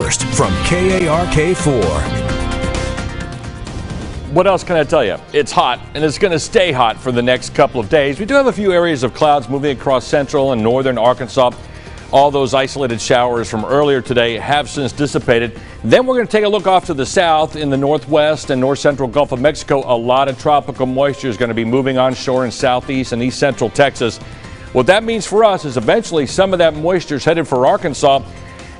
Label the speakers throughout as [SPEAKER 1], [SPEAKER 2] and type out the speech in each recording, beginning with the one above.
[SPEAKER 1] first from KARK4.
[SPEAKER 2] What else can I tell you? It's hot, and it's going to stay hot for the next couple of days. We do have a few areas of clouds moving across central and northern Arkansas. All those isolated showers from earlier today have since dissipated. Then we're going to take a look off to the south in the northwest and north central Gulf of Mexico. A lot of tropical moisture is going to be moving onshore in southeast and east central Texas. What that means for us is eventually some of that moisture is headed for Arkansas.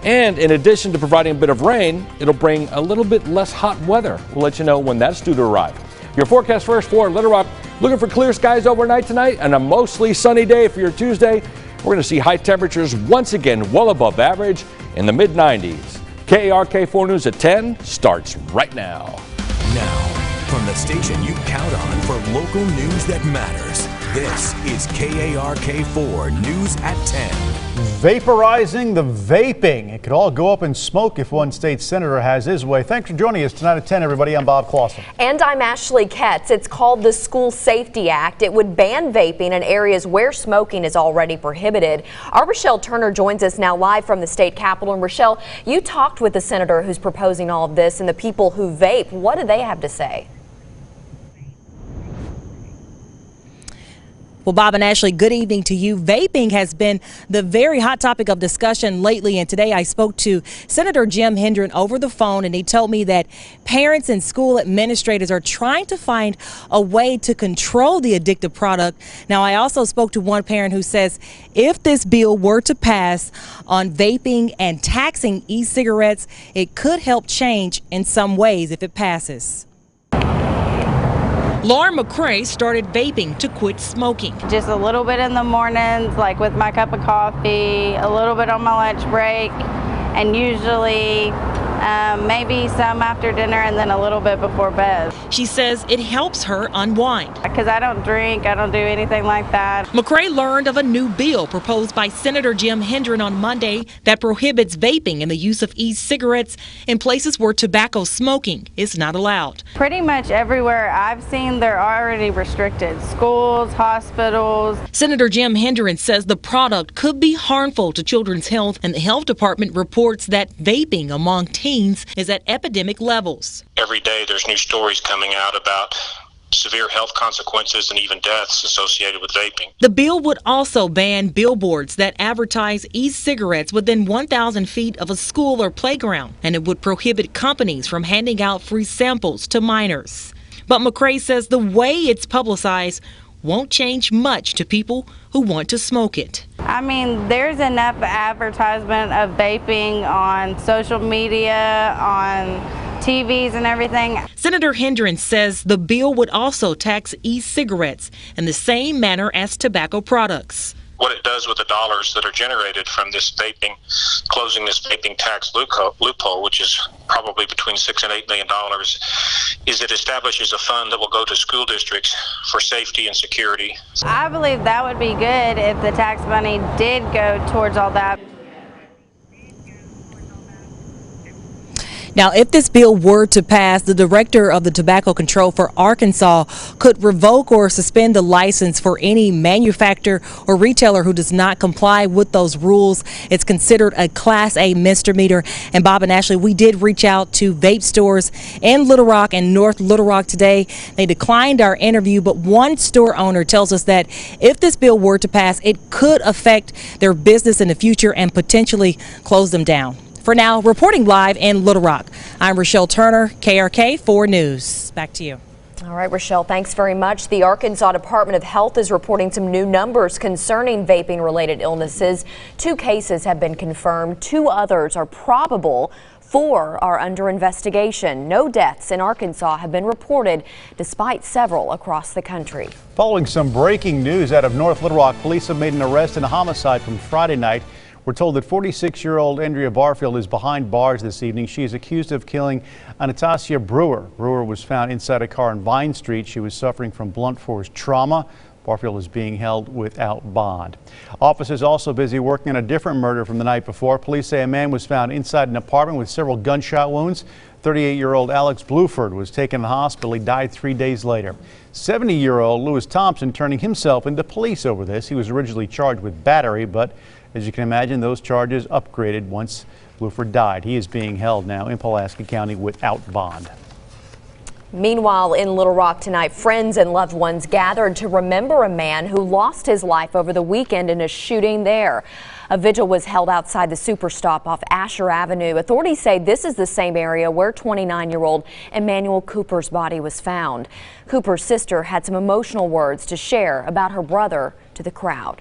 [SPEAKER 2] And in addition to providing a bit of rain, it'll bring a little bit less hot weather. We'll let you know when that's due to arrive. Your forecast first for Little Rock. Looking for clear skies overnight tonight and a mostly sunny day for your Tuesday. We're going to see high temperatures once again well above average in the mid-90s. KARK4 News at 10 starts right now.
[SPEAKER 1] Now, from the station you count on for local news that matters, this is KARK4 News at 10.
[SPEAKER 3] Vaporizing the vaping. It could all go up in smoke if one state senator has his way. Thanks for joining us tonight at 10, everybody. I'm Bob Clausen.
[SPEAKER 4] And I'm Ashley Ketz. It's called the School Safety Act. It would ban vaping in areas where smoking is already prohibited. Our Rochelle Turner joins us now live from the state capitol. And Rochelle, you talked with the senator who's proposing all of this and the people who vape. What do they have to say?
[SPEAKER 5] Well, Bob and Ashley, good evening to you. Vaping has been the very hot topic of discussion lately, and today I spoke to Senator Jim Hendren over the phone, and he told me that parents and school administrators are trying to find a way to control the addictive product. Now, I also spoke to one parent who says if this bill were to pass on vaping and taxing e-cigarettes, it could help change in some ways if it passes. Lauren McCrae started vaping to quit smoking.
[SPEAKER 6] Just a little bit in the mornings, like with my cup of coffee, a little bit on my lunch break, and usually maybe some after dinner and then a little bit before bed.
[SPEAKER 5] She says it helps her unwind.
[SPEAKER 6] Because I don't drink, I don't do anything like that.
[SPEAKER 5] McCrae learned of a new bill proposed by Senator Jim Hendren on Monday that prohibits vaping and the use of e-cigarettes in places where tobacco smoking is not allowed.
[SPEAKER 6] Pretty much everywhere I've seen, they're already restricted. Schools, hospitals.
[SPEAKER 5] Senator Jim Hendren says the product could be harmful to children's health, and the health department reports that vaping among teens is at epidemic levels.
[SPEAKER 7] Every day there's new stories coming out about severe health consequences and even deaths associated with vaping.
[SPEAKER 5] The bill would also ban billboards that advertise e-cigarettes within 1,000 feet of a school or playground, and it would prohibit companies from handing out free samples to minors. But McCrae says the way it's publicized won't change much to people who want to smoke it.
[SPEAKER 6] I mean, there's enough advertisement of vaping on social media, on TVs and everything.
[SPEAKER 5] Senator Hendren says the bill would also tax e-cigarettes in the same manner as tobacco products.
[SPEAKER 7] What it does with the dollars that are generated from this vaping, closing this vaping tax loophole, which is probably between $6 and $8 million, is it establishes a fund that will go to school districts for safety and security.
[SPEAKER 6] I believe that would be good if the tax money did go towards all that.
[SPEAKER 5] Now, if this bill were to pass, the director of the Tobacco Control for Arkansas could revoke or suspend the license for any manufacturer or retailer who does not comply with those rules. It's considered a Class A misdemeanor. And Bob and Ashley, we did reach out to vape stores in Little Rock and North Little Rock today. They declined our interview, but one store owner tells us that if this bill were to pass, it could affect their business in the future and potentially close them down. For now, reporting live in Little Rock, I'm Rochelle Turner, KARK4 News. Back to you.
[SPEAKER 4] All right, Rochelle, thanks very much. The Arkansas Department of Health is reporting some new numbers concerning vaping-related illnesses. 2 cases have been confirmed. 2 others are probable. 4 are under investigation. No deaths in Arkansas have been reported, despite several across the country.
[SPEAKER 3] Following some breaking news out of North Little Rock, police have made an arrest in a homicide from Friday night. We're told that 46-year-old Andrea Barfield is behind bars this evening. She is accused of killing Anastasia Brewer. Brewer was found inside a car on Vine Street. She was suffering from blunt force trauma. Barfield is being held without bond. Officers also busy working on a different murder from the night before. Police say a man was found inside an apartment with several gunshot wounds. 38-year-old Alex Bluford was taken to the hospital. He died 3 days later. 70-year-old Lewis Thompson turning himself into police over this. He was originally charged with battery, but as you can imagine, those charges upgraded once Bluford died. He is being held now in Pulaski County without bond.
[SPEAKER 4] Meanwhile, in Little Rock tonight, friends and loved ones gathered to remember a man who lost his life over the weekend in a shooting there. A vigil was held outside the Superstop off Asher Avenue. Authorities say this is the same area where 29-year-old Emmanuel Cooper's body was found. Cooper's sister had some emotional words to share about her brother to the crowd.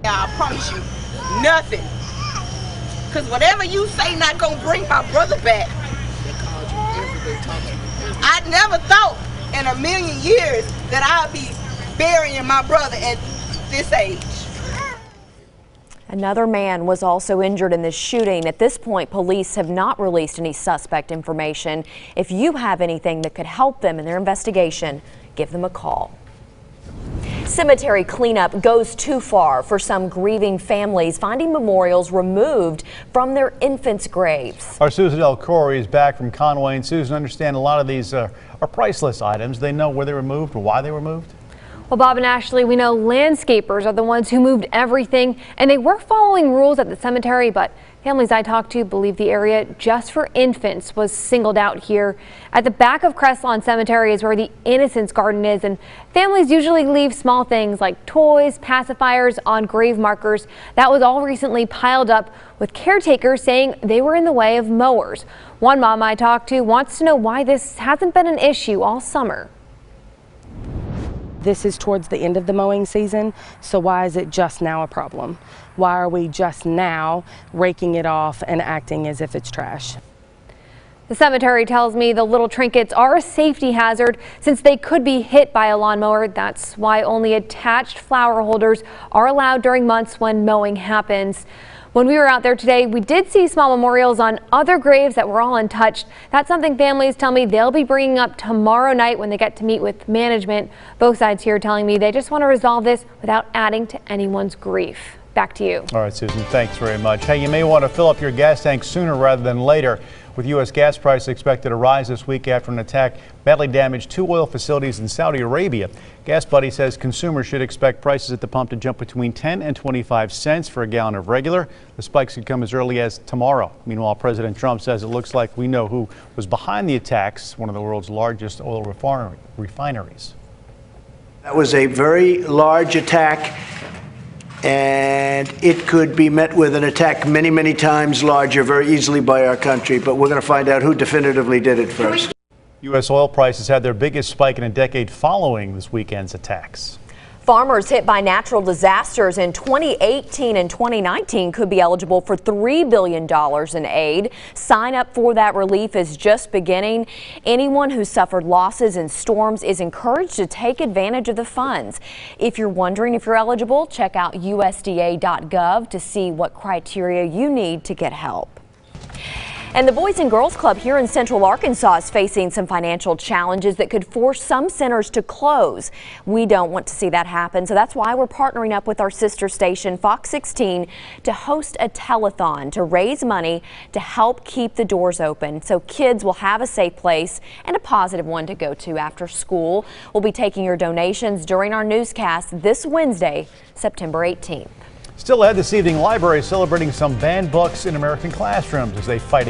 [SPEAKER 8] I promise you, nothing. Because whatever you say not gonna bring my brother back. I never thought in a million years that I'd be burying my brother at this age.
[SPEAKER 4] Another man was also injured in this shooting. At this point, police have not released any suspect information. If you have anything that could help them in their investigation, give them a call. Cemetery cleanup goes too far for some grieving families, finding memorials removed from their infants' graves.
[SPEAKER 3] Our Susan L. Corey is back from Conway. And Susan, understand a lot of these are priceless items. They know where they were moved or why they were moved.
[SPEAKER 9] Well, Bob and Ashley, we know landscapers are the ones who moved everything, and they were following rules at the cemetery, but families I talked to believe the area just for infants was singled out here. At the back of Crestlawn Cemetery is where the Innocence Garden is, and families usually leave small things like toys, pacifiers on grave markers. That was all recently piled up, with caretakers saying they were in the way of mowers. One mom I talked to wants to know why this hasn't been an issue all summer.
[SPEAKER 10] This is towards the end of the mowing season, so why is it just now a problem? Why are we just now raking it off and acting as if it's trash?
[SPEAKER 9] The cemetery tells me the little trinkets are a safety hazard since they could be hit by a lawnmower. That's why only attached flower holders are allowed during months when mowing happens. When we were out there today, we did see small memorials on other graves that were all untouched. That's something families tell me they'll be bringing up tomorrow night when they get to meet with management. Both sides here telling me they just want to resolve this without adding to anyone's grief. Back to you.
[SPEAKER 3] All right, Susan, thanks very much. Hey, you may want to fill up your gas tank sooner rather than later. With U.S. gas prices expected to rise this week after an attack badly damaged 2 oil facilities in Saudi Arabia. Gas Buddy says consumers should expect prices at the pump to jump between 10 and 25 cents for a gallon of regular. The spikes could come as early as tomorrow. Meanwhile, President Trump says it looks like we know who was behind the attacks, one of the world's largest oil refineries.
[SPEAKER 11] That was a very large attack, and it could be met with an attack many, many times larger very easily by our country. But we're going to find out who definitively did it first.
[SPEAKER 3] U.S. oil prices had their biggest spike in a decade following this weekend's attacks.
[SPEAKER 4] Farmers hit by natural disasters in 2018 and 2019 could be eligible for $3 billion in aid. Sign up for that relief is just beginning. Anyone who suffered losses in storms is encouraged to take advantage of the funds. If you're wondering if you're eligible, check out USDA.gov to see what criteria you need to get help. And the Boys and Girls Club here in Central Arkansas is facing some financial challenges that could force some centers to close. We don't want to see that happen, so that's why we're partnering up with our sister station, Fox 16, to host a telethon to raise money to help keep the doors open so kids will have a safe place and a positive one to go to after school. We'll be taking your donations during our newscast this Wednesday, September 18th.
[SPEAKER 3] Still ahead this evening, libraries celebrating some banned books in American classrooms as they fight